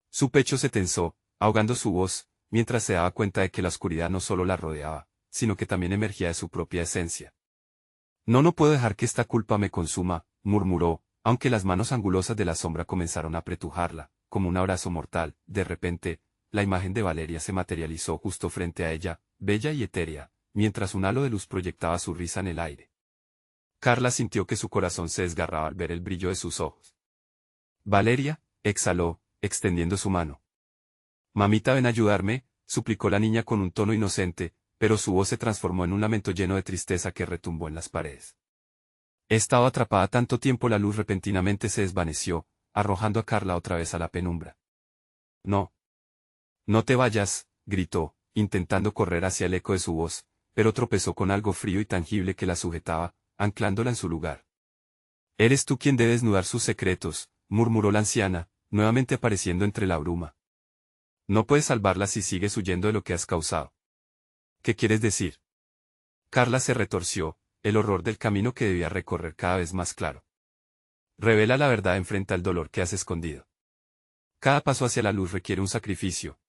A: Su pecho se tensó, ahogando su voz, mientras se daba cuenta de que la oscuridad no solo la rodeaba, sino que también emergía de su propia esencia. No puedo dejar que esta culpa me consuma, murmuró, aunque las manos angulosas de la sombra comenzaron a apretujarla, como un abrazo mortal. De repente, la imagen de Valeria se materializó justo frente a ella, bella y etérea, mientras un halo de luz proyectaba su risa en el aire. Carla sintió que su corazón se desgarraba al ver el brillo de sus ojos. Valeria, exhaló, extendiendo su mano. Mamita, ven a ayudarme, suplicó la niña con un tono inocente, pero su voz se transformó en un lamento lleno de tristeza que retumbó en las paredes. He estado atrapada tanto tiempo. La luz repentinamente se desvaneció, arrojando a Carla otra vez a la penumbra. No. No te vayas, gritó, intentando correr hacia el eco de su voz, pero tropezó con algo frío y tangible que la sujetaba, anclándola en su lugar. Eres tú quien debe desnudar sus secretos, murmuró la anciana, nuevamente apareciendo entre la bruma. No puedes salvarla si sigues huyendo de lo que has causado. ¿Qué quieres decir? Carla se retorció, el horror del camino que debía recorrer cada vez más claro. Revela la verdad, enfrenta el dolor que has escondido. Cada paso hacia la luz requiere un sacrificio.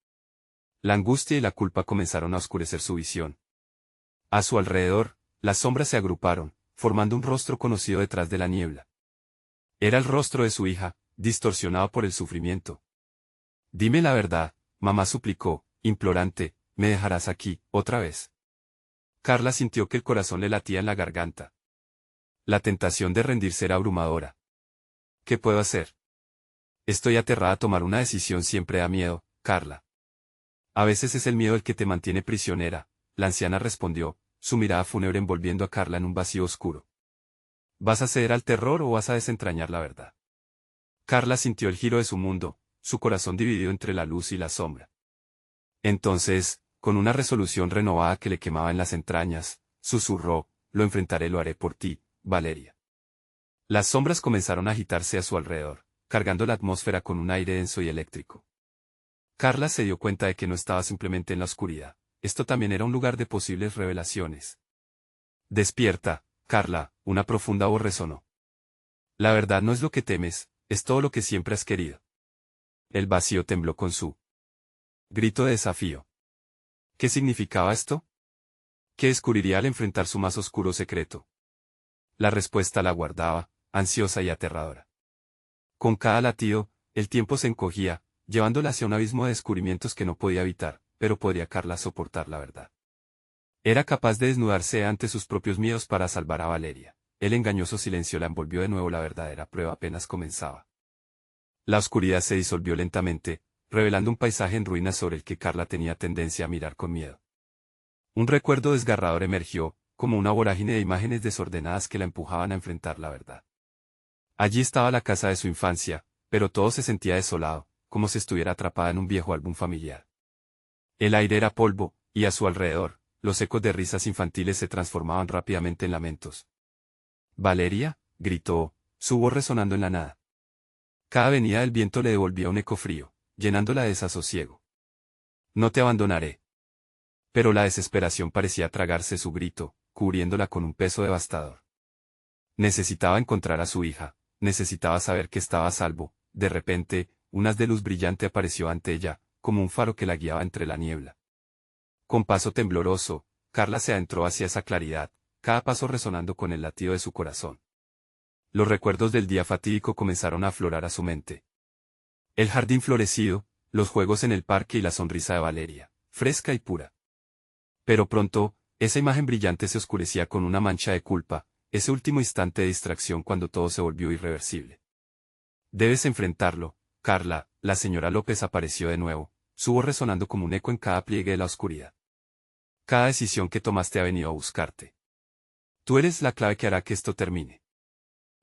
A: La angustia y la culpa comenzaron a oscurecer su visión. A su alrededor, las sombras se agruparon, formando un rostro conocido detrás de la niebla. Era el rostro de su hija, distorsionado por el sufrimiento. Dime la verdad, mamá suplicó, implorante, ¿me dejarás aquí, otra vez? Carla sintió que el corazón le latía en la garganta. La tentación de rendirse era abrumadora. ¿Qué puedo hacer? Estoy aterrada. Tomar una decisión siempre da miedo, Carla. A veces es el miedo el que te mantiene prisionera, la anciana respondió, su mirada fúnebre envolviendo a Carla en un vacío oscuro. ¿Vas a ceder al terror o vas a desentrañar la verdad? Carla sintió el giro de su mundo, su corazón dividido entre la luz y la sombra. Entonces, con una resolución renovada que le quemaba en las entrañas, susurró, lo enfrentaré, lo haré por ti, Valeria. Las sombras comenzaron a agitarse a su alrededor, cargando la atmósfera con un aire denso y eléctrico. Carla se dio cuenta de que no estaba simplemente en la oscuridad, esto también era un lugar de posibles revelaciones. Despierta, Carla, una profunda voz resonó. La verdad no es lo que temes, es todo lo que siempre has querido. El vacío tembló con su grito de desafío. ¿Qué significaba esto? ¿Qué descubriría al enfrentar su más oscuro secreto? La respuesta la guardaba, ansiosa y aterradora. Con cada latido, el tiempo se encogía, llevándola hacia un abismo de descubrimientos que no podía evitar, pero podría Carla soportar la verdad. Era capaz de desnudarse ante sus propios miedos para salvar a Valeria. El engañoso silencio la envolvió de nuevo, la verdadera prueba apenas comenzaba. La oscuridad se disolvió lentamente, revelando un paisaje en ruinas sobre el que Carla tenía tendencia a mirar con miedo. Un recuerdo desgarrador emergió, como una vorágine de imágenes desordenadas que la empujaban a enfrentar la verdad. Allí estaba la casa de su infancia, pero todo se sentía desolado, como si estuviera atrapada en un viejo álbum familiar. El aire era polvo, y a su alrededor, los ecos de risas infantiles se transformaban rápidamente en lamentos. «Valeria», gritó, su voz resonando en la nada. Cada venida del viento le devolvía un eco frío, llenándola de desasosiego. «No te abandonaré». Pero la desesperación parecía tragarse su grito, cubriéndola con un peso devastador. Necesitaba encontrar a su hija, necesitaba saber que estaba a salvo. De repente, un haz de luz brillante apareció ante ella, como un faro que la guiaba entre la niebla. Con paso tembloroso, Carla se adentró hacia esa claridad, cada paso resonando con el latido de su corazón. Los recuerdos del día fatídico comenzaron a aflorar a su mente. El jardín florecido, los juegos en el parque y la sonrisa de Valeria, fresca y pura. Pero pronto, esa imagen brillante se oscurecía con una mancha de culpa, ese último instante de distracción cuando todo se volvió irreversible. «Debes enfrentarlo, Carla», la señora López apareció de nuevo, su voz resonando como un eco en cada pliegue de la oscuridad. «Cada decisión que tomaste ha venido a buscarte. Tú eres la clave que hará que esto termine».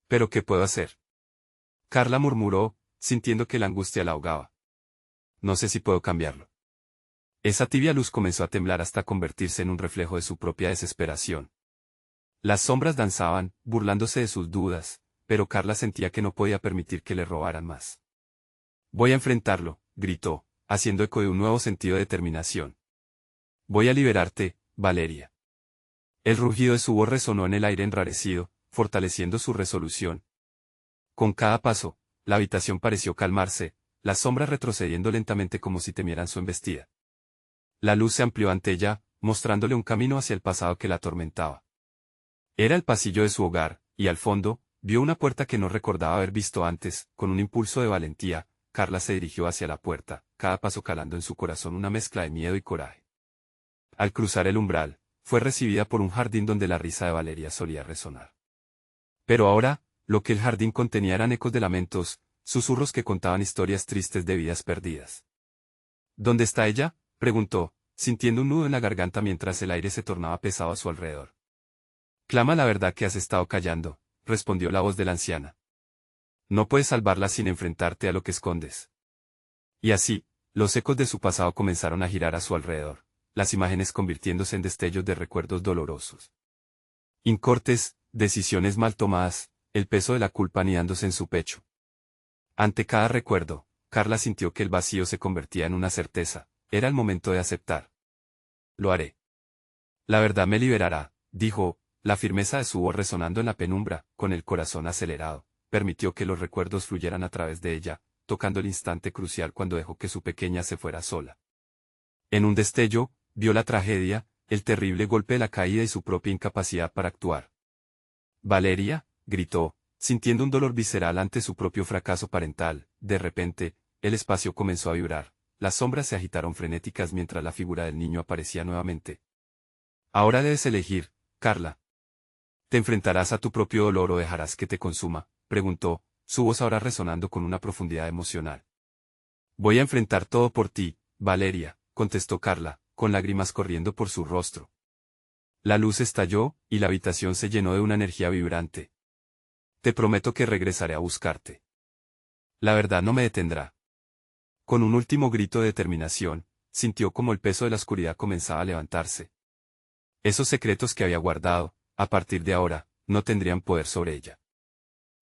A: «¿Pero qué puedo hacer?», Carla murmuró, sintiendo que la angustia la ahogaba. «No sé si puedo cambiarlo». Esa tibia luz comenzó a temblar hasta convertirse en un reflejo de su propia desesperación. Las sombras danzaban, burlándose de sus dudas, pero Carla sentía que no podía permitir que le robaran más. «Voy a enfrentarlo», gritó, haciendo eco de un nuevo sentido de determinación. «Voy a liberarte, Valeria». El rugido de su voz resonó en el aire enrarecido, fortaleciendo su resolución. Con cada paso, la habitación pareció calmarse, las sombras retrocediendo lentamente como si temieran su embestida. La luz se amplió ante ella, mostrándole un camino hacia el pasado que la atormentaba. Era el pasillo de su hogar, y al fondo, vio una puerta que no recordaba haber visto antes. Con un impulso de valentía, Carla se dirigió hacia la puerta, cada paso calando en su corazón una mezcla de miedo y coraje. Al cruzar el umbral, fue recibida por un jardín donde la risa de Valeria solía resonar. Pero ahora, lo que el jardín contenía eran ecos de lamentos, susurros que contaban historias tristes de vidas perdidas. «¿Dónde está ella?», preguntó, sintiendo un nudo en la garganta mientras el aire se tornaba pesado a su alrededor. «Clama la verdad que has estado callando», respondió la voz de la anciana. «No puedes salvarla sin enfrentarte a lo que escondes». Y así, los ecos de su pasado comenzaron a girar a su alrededor, las imágenes convirtiéndose en destellos de recuerdos dolorosos. Incortes, decisiones mal tomadas, el peso de la culpa anidándose en su pecho. Ante cada recuerdo, Carla sintió que el vacío se convertía en una certeza. Era el momento de aceptar. «Lo haré. La verdad me liberará», dijo, la firmeza de su voz resonando en la penumbra, con el corazón acelerado. Permitió que los recuerdos fluyeran a través de ella, tocando el instante crucial cuando dejó que su pequeña se fuera sola. En un destello, vio la tragedia, el terrible golpe de la caída y su propia incapacidad para actuar. «Valeria», gritó, sintiendo un dolor visceral ante su propio fracaso parental. De repente, el espacio comenzó a vibrar. Las sombras se agitaron frenéticas mientras la figura del niño aparecía nuevamente. «Ahora debes elegir, Carla. ¿Te enfrentarás a tu propio dolor o dejarás que te consuma?», preguntó, su voz ahora resonando con una profundidad emocional. «Voy a enfrentar todo por ti, Valeria», contestó Carla, con lágrimas corriendo por su rostro. La luz estalló, y la habitación se llenó de una energía vibrante. «Te prometo que regresaré a buscarte. La verdad no me detendrá». Con un último grito de determinación, sintió como el peso de la oscuridad comenzaba a levantarse. Esos secretos que había guardado, a partir de ahora, no tendrían poder sobre ella.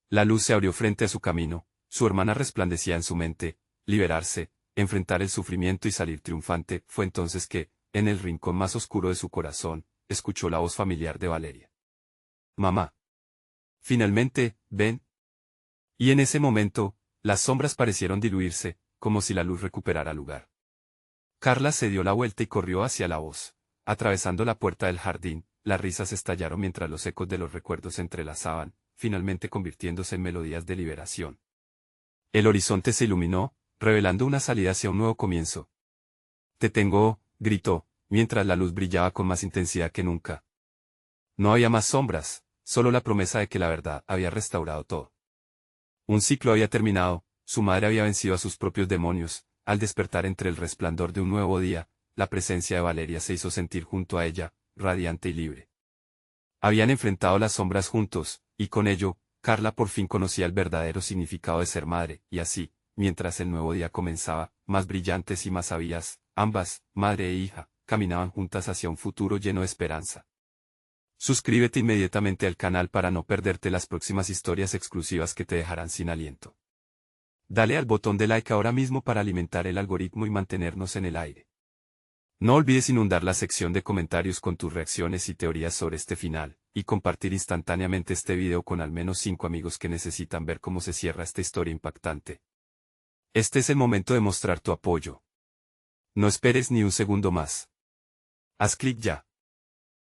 A: La luz se abrió frente a su camino, su hermana resplandecía en su mente. Liberarse, enfrentar el sufrimiento y salir triunfante. Fue entonces que, en el rincón más oscuro de su corazón, escuchó la voz familiar de Valeria. «Mamá. Finalmente, ven». Y en ese momento, las sombras parecieron diluirse, como si la luz recuperara lugar. Carla se dio la vuelta y corrió hacia la voz. Atravesando la puerta del jardín, las risas estallaron mientras los ecos de los recuerdos se entrelazaban, finalmente convirtiéndose en melodías de liberación. El horizonte se iluminó, revelando una salida hacia un nuevo comienzo. «Te tengo», gritó, mientras la luz brillaba con más intensidad que nunca. No había más sombras, solo la promesa de que la verdad había restaurado todo. Un ciclo había terminado, su madre había vencido a sus propios demonios. Al despertar entre el resplandor de un nuevo día, la presencia de Valeria se hizo sentir junto a ella, radiante y libre. Habían enfrentado las sombras juntos, y con ello, Carla por fin conocía el verdadero significado de ser madre, y así, mientras el nuevo día comenzaba, más brillantes y más sabias, ambas, madre e hija, caminaban juntas hacia un futuro lleno de esperanza. Suscríbete inmediatamente al canal para no perderte las próximas historias exclusivas que te dejarán sin aliento. Dale al botón de like ahora mismo para alimentar el algoritmo y mantenernos en el aire. No olvides inundar la sección de comentarios con tus reacciones y teorías sobre este final, y compartir instantáneamente este video con al menos 5 amigos que necesitan ver cómo se cierra esta historia impactante. Este es el momento de mostrar tu apoyo. No esperes ni un segundo más. Haz clic ya.